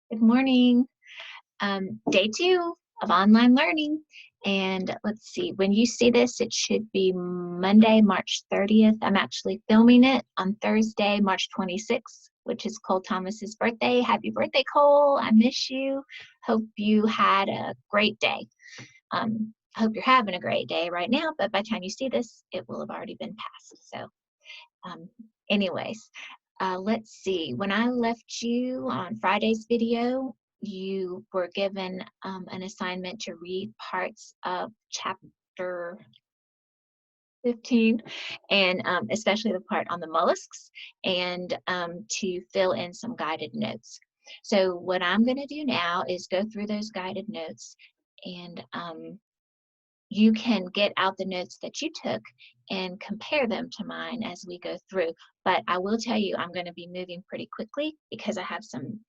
Good morning. Day 2 of online learning. And let's see, when you see this, it should be Monday, March 30th. I'm actually filming it on Thursday, March 26th, which is Cole Thomas's birthday. Happy birthday, Cole. I miss you. Hope you had a great day. I hope you're having a great day right now, but by the time you see this, it will have already been passed. So um, anyways, let's see. When I left you on Friday's video, you were given an assignment to read parts of chapter 15, and especially the part on the mollusks, and to fill in some guided notes. So what I'm going to do now is go through those guided notes, and you can get out the notes that you took and compare them to mine as we go through. But I will tell you, I'm going to be moving pretty quickly because I have some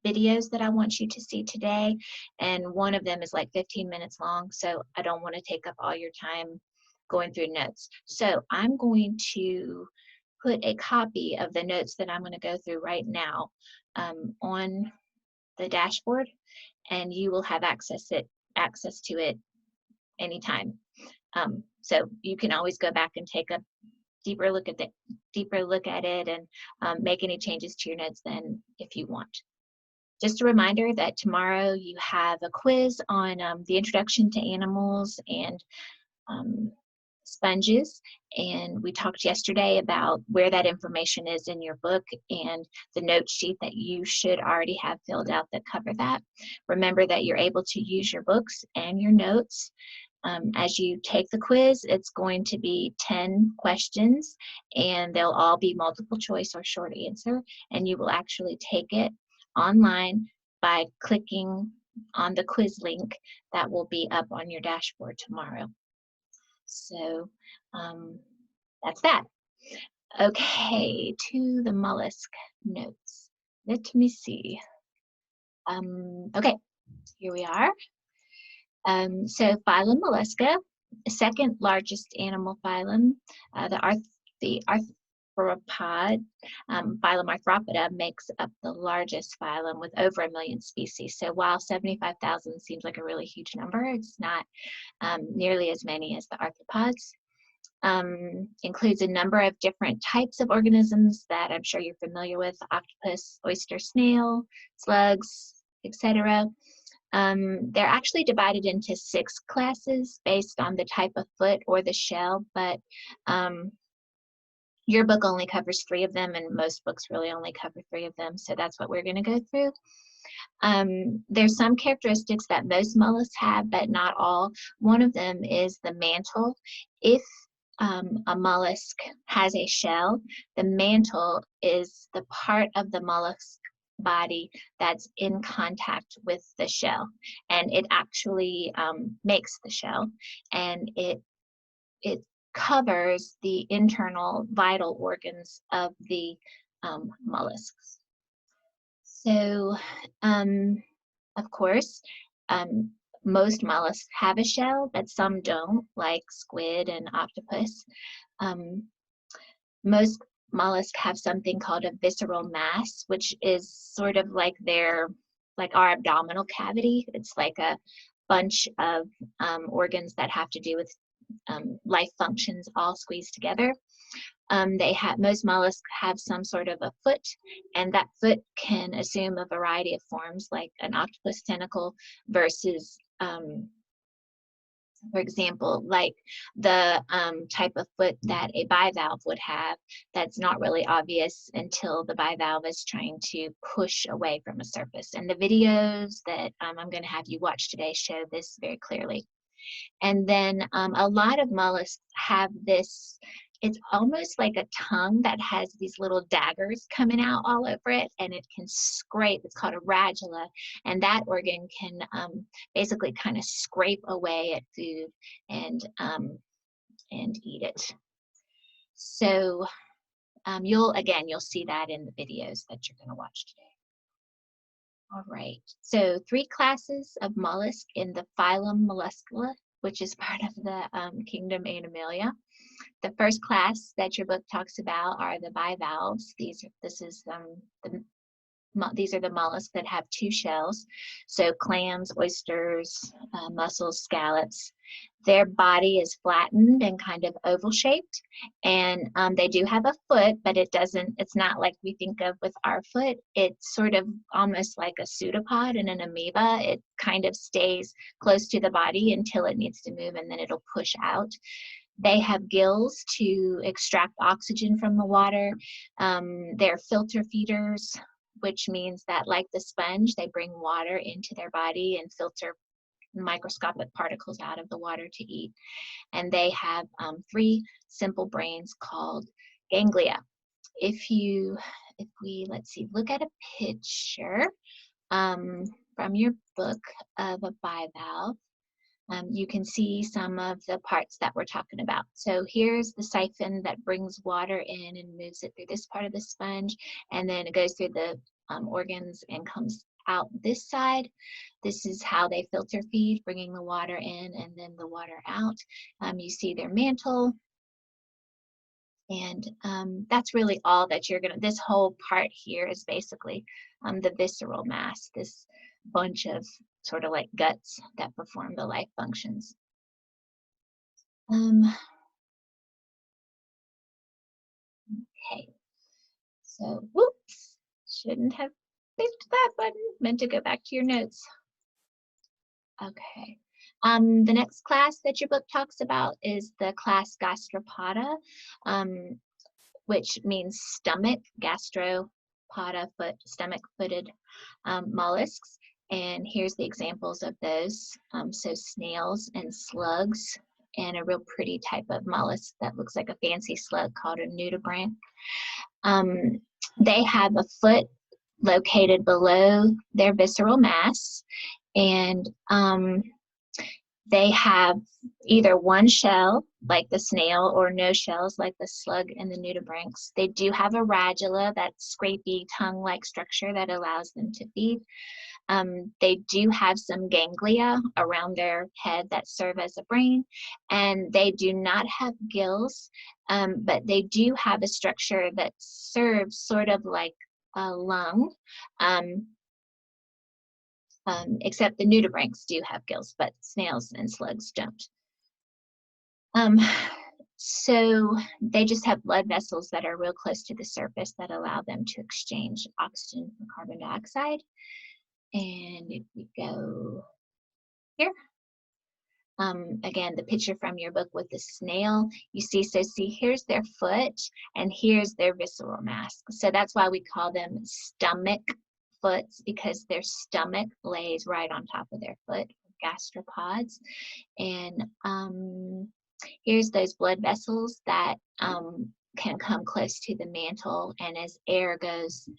videos that I want you to see today, and one of them is like 15 minutes long, so I don't want to take up all your time going through notes. So I'm going to put a copy of the notes that I'm going to go through right now on the dashboard, and you will have access to it anytime. So you can always go back and take a deeper look at it and make any changes to your notes then if you want. Just a reminder that tomorrow you have a quiz on the introduction to animals and sponges, and we talked yesterday about where that information is in your book and the note sheet that you should already have filled out that cover that. Remember that you're able to use your books and your notes. As you take the quiz, it's going to be 10 questions, and they'll all be multiple choice or short answer, and you will actually take it online by clicking on the quiz link that will be up on your dashboard tomorrow. So that's that. Okay, to the mollusk notes. Let me see. Okay, here we are. So phylum Mollusca, second largest animal phylum. The arthropod, phylum Arthropoda, makes up the largest phylum with over 1 million species. So while 75,000 seems like a really huge number, it's not nearly as many as the arthropods. Includes a number of different types of organisms that I'm sure you're familiar with: octopus, oyster, snail, slugs, etc. They're actually divided into 6 classes based on the type of foot or the shell, but your book only covers 3 of them, and most books really only cover 3 of them, so that's what we're going to go through. There's some characteristics that most mollusks have, but not all. One of them is the mantle. If a mollusk has a shell, the mantle is the part of the mollusk body that's in contact with the shell, and it actually makes the shell, and it covers the internal vital organs of the mollusks. So, of course, most mollusks have a shell, but some don't, like squid and octopus. Most mollusks have something called a visceral mass, which is sort of like our abdominal cavity. It's like a bunch of organs that have to do with life functions all squeezed together. Most mollusks have some sort of a foot, and that foot can assume a variety of forms, like an octopus tentacle versus, for example, like the type of foot that a bivalve would have. That's not really obvious until the bivalve is trying to push away from a surface. And the videos that I'm going to have you watch today show this very clearly. And then a lot of mollusks have this, it's almost like a tongue that has these little daggers coming out all over it, and it can scrape. It's called a radula, and that organ can basically kind of scrape away at food and eat it. So you'll see that in the videos that you're going to watch today. All right, so 3 classes of mollusk in the phylum Mollusca, which is part of the kingdom Animalia. The first class that your book talks about are the bivalves. This is the these are the mollusks that have two shells. So clams, oysters, mussels, scallops. Their body is flattened and kind of oval shaped, and they do have a foot, but it's not like we think of with our foot. It's sort of almost like a pseudopod and an amoeba. It kind of stays close to the body until it needs to move, and then it'll push out. They have gills to extract oxygen from the water. They're filter feeders, which means that, like the sponge, they bring water into their body and filter microscopic particles out of the water to eat. And they have 3 simple brains called ganglia. If we, let's see, look at a picture from your book of a bivalve, you can see some of the parts that we're talking about. So here's the siphon that brings water in and moves it through this part of the sponge, and then it goes through the organs and comes out this side. This is how they filter feed, bringing the water in and then the water out. You see their mantle, and that's really all that this whole part here is basically the visceral mass, this bunch of sort of like guts that perform the life functions. Okay, so whoops, shouldn't have clicked that button, meant to go back to your notes. Okay, the next class that your book talks about is the class Gastropoda, which means stomach, gastropoda, stomach-footed mollusks. And here's the examples of those. So snails and slugs, and a real pretty type of mollusk that looks like a fancy slug called a nudibranch. They have a foot located below their visceral mass, and they have either one shell, like the snail, or no shells, like the slug and the nudibranchs. They do have a radula, that scrapey tongue-like structure that allows them to feed. They do have some ganglia around their head that serve as a brain, and they do not have gills, but they do have a structure that serves sort of like a lung, except the nudibranchs do have gills, but snails and slugs don't. So they just have blood vessels that are real close to the surface that allow them to exchange oxygen for carbon dioxide. And if we go here, again, the picture from your book with the snail, you see, so see, here's their foot and here's their visceral mass. So that's why we call them stomach foots, because their stomach lays right on top of their foot, gastropods. And here's those blood vessels that can come close to the mantle, and as air goes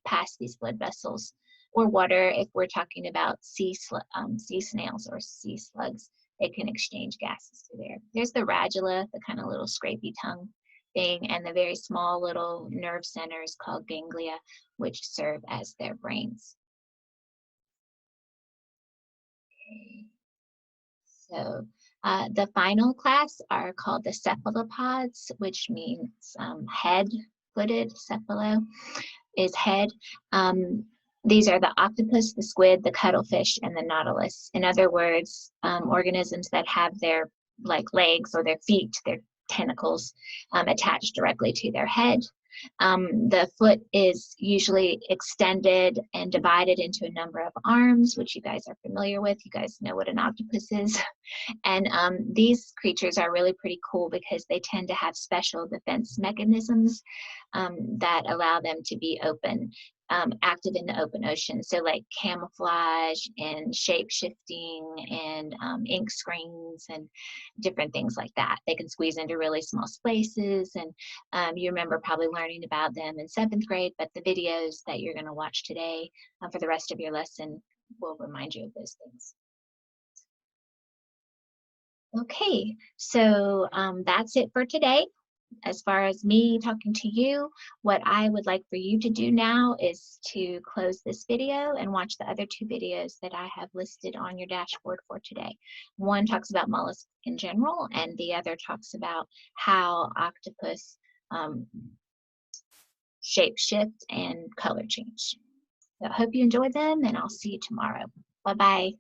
past these blood vessels, or water, if we're talking about sea snails or sea slugs, they can exchange gases through there. There's the radula, the kind of little scrapey tongue thing, and the very small little nerve centers called ganglia, which serve as their brains. Okay. So the final class are called the cephalopods, which means head-footed. Cephalo is head. These are the octopus, the squid, the cuttlefish, and the nautilus. In other words, organisms that have their legs or their feet, their tentacles attached directly to their head. The foot is usually extended and divided into a number of arms, which you guys are familiar with. You guys know what an octopus is. And these creatures are really pretty cool because they tend to have special defense mechanisms that allow them to be active in the open ocean. So like camouflage and shape shifting and ink screens and different things like that. They can squeeze into really small spaces, and you remember probably learning about them in 7th grade, but the videos that you're going to watch today for the rest of your lesson will remind you of those things. Okay, so that's it for today. As far as me talking to you, what I would like for you to do now is to close this video and watch the other 2 videos that I have listed on your dashboard for today. One talks about mollusks in general, and the other talks about how octopus shape shift and color change. I hope you enjoyed them, and I'll see you tomorrow. Bye-bye.